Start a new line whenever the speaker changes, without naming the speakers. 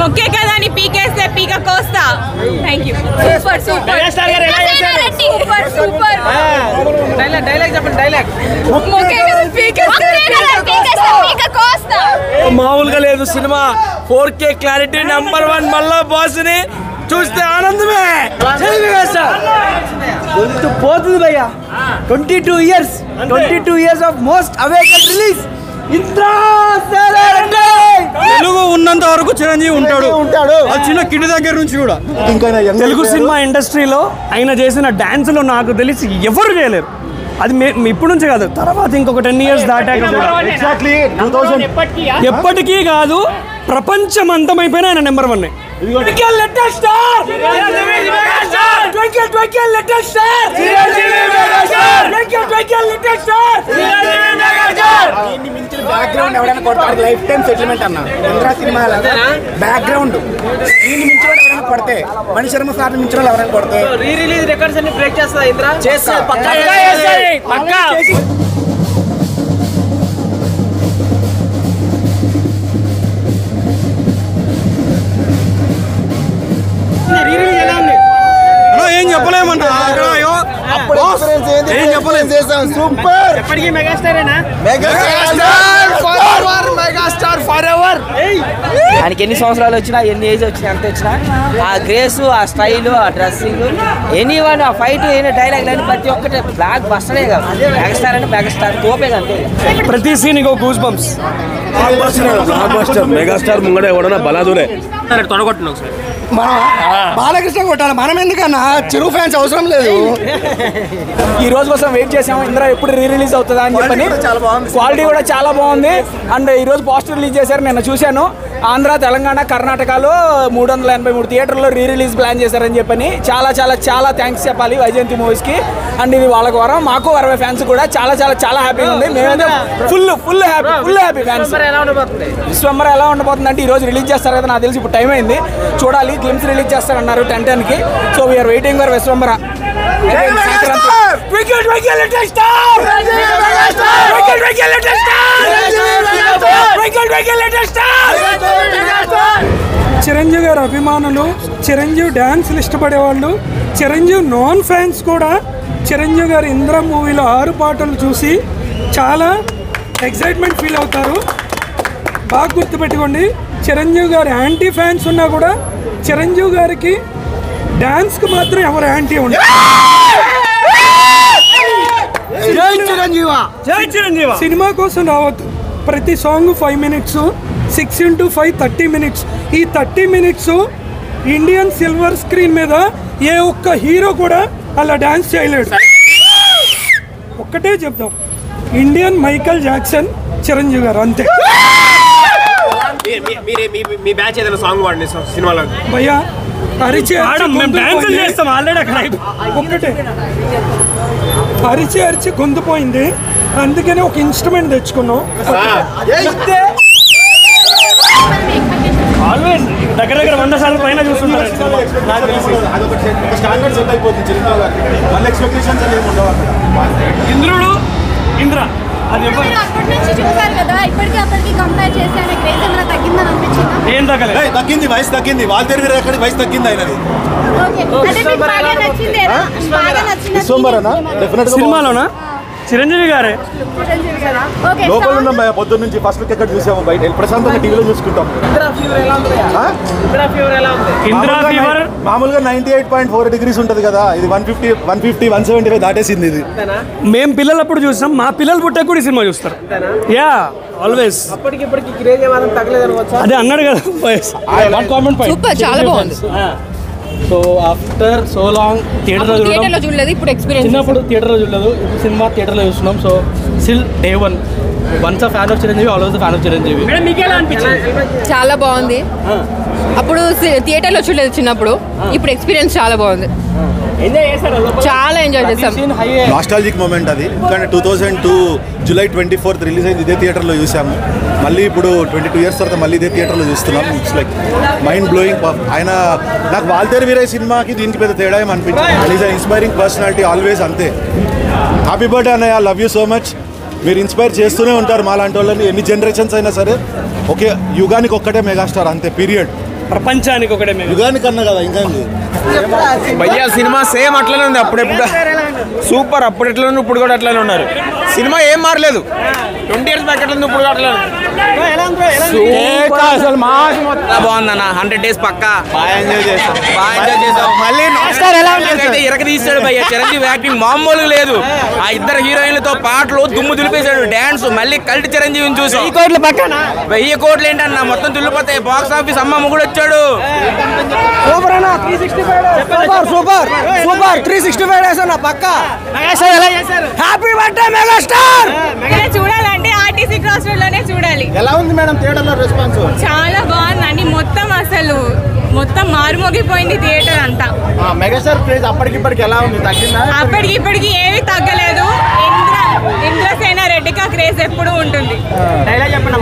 మొక్కే కదా అని పీకేస్తే పీక కోస్తా. Thank you. Super super super
dialogue చెప్పండి. డైలాగ్
మొక్కే కదా పీకేస్తే పీక కోస్తా.
మామూలుగా లేదు సినిమా. 4K క్లారిటీ నంబర్ 1 మళ్ళా బాస్ ని చూస్తే ఆనందమే. గొంతు పోతుంది భయ్యా. 22 years of most awakened release. Telugu ఉన్నంత వరకు చిరంజీవి ఉంటాడు. ఆ చిన్న కిడ్ దగ్గర నుంచి కూడా తెలుగు సినిమా ఇండస్ట్రీలో ఆయన చేసిన డాన్సులు నాకు తెలిసి ఎవరు చేయలేరు. అది ఇప్పుడు నుంచి కాదు, తర్వాత ఇంకొక 10 years దాటాక ఎప్పటికీ కాదు, ప్రపంచం అంతమైపోయినా ఆయన నెంబర్ 1.
బ్యాక్గ్రౌండ్ ఎవరైనా కొడతారు, లైఫ్ టైం సెటిల్మెంట్ అన్న. ఇంద్రా సినిమా బ్యాక్గ్రౌండ్ దీన్ని మించి ఎవరైనా కొడితే, మణి శర్మ సార్ మించిన ఎవరైనా కొడితే
రీ రిలీజ్ రికార్డ్స్ అన్ని బ్రేక్ చేస్తా. ఇంద్రా
చేస్తారు పక్కా.
ఏం చెప్పలేమన్నా, ఏం చెప్పలేదు.
సూపర్.
ఎప్పటికీ మెగాస్టారేనా?
Megastar for ever.
ఆయనకి ఎన్ని సంవత్సరాలు వచ్చినా, ఎన్ని ఏజ్ వచ్చినా, ఎంత వచ్చినా ఆ గ్రేస్, ఆ స్టైల్, ఆ డ్రెస్సింగ్, ఎనీవన్, ఆ ఫైట్, డైలాగ్ అని ప్రతి ఒక్కటి బ్లాక్ బస్టరే కాదు. మెగాస్టార్ అంటే మెగాస్టార్ తోపే అంతే.
ప్రతి సీన్ ఇంకో గూస్ బంప్స్.
మెగాస్టార్ ముంగడ ఎవడన్నా బలాదూరే
తొడగొట్టిన ఒకసారి
బాలకృష్ణ కొట్టాలి, మనం ఎందుకన్నా? చిరు ఫ్యాన్స్ అవసరం లేదు.
ఈ రోజు కోసం వెయిట్ చేసాము, ఇంద్ర ఎప్పుడు రీ రిలీజ్ అవుతుందా అని చెప్పని. క్వాలిటీ కూడా చాలా బాగుంది. అండ్ ఈ రోజు పోస్టర్ రిలీజ్ చేశారు, నిన్న చూశాను. ఆంధ్ర, తెలంగాణ, కర్ణాటకలో 383 థియేటర్లో రీ రిలీజ్ ప్లాన్ చేశారని చెప్పని చాలా చాలా చాలా థ్యాంక్స్ చెప్పాలి వైజయంతి మూవీస్కి. అండ్ ఇది వాళ్ళకి వరం, మాకు 60 ఫ్యాన్స్ కూడా చాలా చాలా చాలా హ్యాపీగా ఉంది. మేమైతే ఫుల్ హ్యాపీ ఫ్యాన్స్. విశ్వంబర ఎలా ఉండబోతుంది అంటే ఈ రోజు రిలీజ్ చేస్తారు కదా, నాకు తెలిసి ఇప్పుడు టైం అయింది చూడాలి. గ్లిమ్స్ రిలీజ్ చేస్తారన్నారు 10కి. So we are waiting for Vishwambhara.
Chiranjeevi గారి అభిమానులు, చిరంజీవి డ్యాన్స్లు ఇష్టపడేవాళ్ళు, చిరంజీవి నాన్ ఫ్యాన్స్ కూడా చిరంజీవి గారి ఇంద్ర మూవీలో 6 పాటలు చూసి చాలా ఎక్సైట్మెంట్ ఫీల్ అవుతారు. బాగా గుర్తుపెట్టుకోండి, చిరంజీవి గారి యాంటీ ఫ్యాన్స్ ఉన్నా కూడా చిరంజీవి గారికి డాన్స్కి మాత్రం ఎవరు యాంటీ ఉండరు. సినిమా కోసం రావద్దు. ప్రతి సాంగ్ 5 minutes, 6 into 5 30 minutes. ఈ 30 minutes ఇండియన్ సిల్వర్ స్క్రీన్ మీద ఏ ఒక్క హీరో కూడా అలా డాన్స్ చేయలేడు. ఒక్కటే చెప్తాం, ఇండియన్ మైకల్ జాక్సన్ చిరంజీవి గారు, అంతే.
మీ బ్యాచ్ ఏదైనా సాంగ్ వాడండి సినిమాలో
భయ్యా. అరిచే అరిచి గొంతుపోయింది, అందుకని ఒక ఇన్స్ట్రుమెంట్ తెచ్చుకున్నాం.
ఆల్వేస్ దగ్గర 100 సార్లు పైన చూస్తుంటారు. ఇంద్రుడు ఇంద్ర అది ఏం
తగ్గింది, వయసు తగ్గింది. వాళ్ళ తెలివి వయసు తగ్గింది. అయినది
సినిమాలోనా చిరంజీవి గారే
లోపల ఉన్నాం. పొద్దున్న నుంచి ఫస్ట్ లుక్ ఎక్కడ చూసాము, బయట ప్రశాంతంగా టీవీలో చూసుకుంటాం.
ఇంద్రా ఫీవర్
మామూలుగా 98.4 degrees ఉంటుంది కదా, ఇది 150, 175 దాటేసింది. ఇది
మేము పిల్లలప్పుడు చూసాం, మా పిల్లలు పుట్టాక కూడా సినిమా చూస్తారు. Yeah always. అదే అన్నాడు కదా.
చాలా బాగుంది.
సో ఆఫ్టర్ సో లాంగ్ థియేటర్లో
చూడలేదు, ఇప్పుడు ఎక్స్పీరియన్స్.
చిన్నప్పుడు థియేటర్లో చూడలేదు, ఇప్పుడు సినిమా థియేటర్లో చూస్తున్నాం. So still day 1 once fan of Chiranjeevi, always fan of Chiranjeevi.
చాలా బాగుంది. అప్పుడు థియేటర్లో చూడలేదు చిన్నప్పుడు, ఇప్పుడు ఎక్స్పీరియన్స్ చాలా బాగుంది. చాలా ఎంజాయ్ చేసాం.
నాస్టాలజిక్ మూమెంట్ అది. ఎందుకంటే 2002 July 24th రిలీజ్ అయింది, ఇదే థియేటర్లో చూసాము. మళ్ళీ ఇప్పుడు 22 years తర్వాత మళ్ళీ ఇదే థియేటర్లో చూస్తున్నాం. It's like mind blowing. ఆయన నాకు వాల్తేరు వీరయ్య సినిమాకి దీనికి పెద్ద తేడా ఏమి అనిపించింది. And is inspiring personality always, అంతే. హ్యాపీ బర్త్డే అన్నయ్య, లవ్ యూ సో మచ్. మీరు ఇన్స్పైర్ చేస్తూనే ఉంటారు మా లాంటి వాళ్ళని, ఎన్ని జనరేషన్స్ అయినా సరే. ఓకే, యుగానికి ఒక్కటే మెగాస్టార్, అంతే, పీరియడ్.
ప్రపంచానికి ఒకటే మేము
యుగానికి అన్నా కదా ఇంకా
భయ్యా సినిమా సేమ్ అట్లనే ఉంది. అప్పుడెప్పుడు సూపర్, అప్పుడు ఎట్లా ఉంది ఇప్పుడు కూడా అట్లనే ఉన్నారు. సినిమా ఏం మారలేదు. 20 years బ్యాక్ ఎట్లా ఉంది ఇప్పుడు కూడా అట్లా
అసలు మాస్
బాగుందన్న 100 days పక్కా
బాగా ఎంజాయ్ చేస్తాం.
మళ్ళీ ఇరక తీసాడు భయ్య. చిరంజీవి యాక్టింగ్ మామూలుగా లేదు. ఆ ఇద్దరు హీరోయిన్లతో పాటలు దుమ్ము దులిపేశాడు. డాన్స్ మళ్ళీ కల్ట్ చిరంజీవిని చూసి 1000 కోట్లు పక్కన 1000 కోట్లు ఏంటన్న మొత్తం దుల్లిపోతాయి. బాక్స్ ఆఫీస్ అమ్మమ్మ కూడా వచ్చాడు.
సూపర్ 365 డేస్ అన్న పక్కా. Happy birthday megastar.
చూడాలంటే ఆర్టీసీ క్రాస్ రోడ్ లోనే చూడాలి.
ఎలా ఉంది మేడం థియేటర్ లో రెస్పాన్స్?
చాలా బాగుందండి. మొత్తం మారుమోగిపోయింది థియేటర్ అంతా.
మెగాస్టార్ క్రేజ్ అప్పటికిప్పటికి ఎలా ఉంది? తగ్గిందా?
అప్పటికిప్పటికి ఏమీ తగ్గలేదు. ఇంద్రసేన రెడ్డిగా క్రేజ్ ఎప్పుడూ ఉంటుంది.
డైలాగ్ చెప్పండి.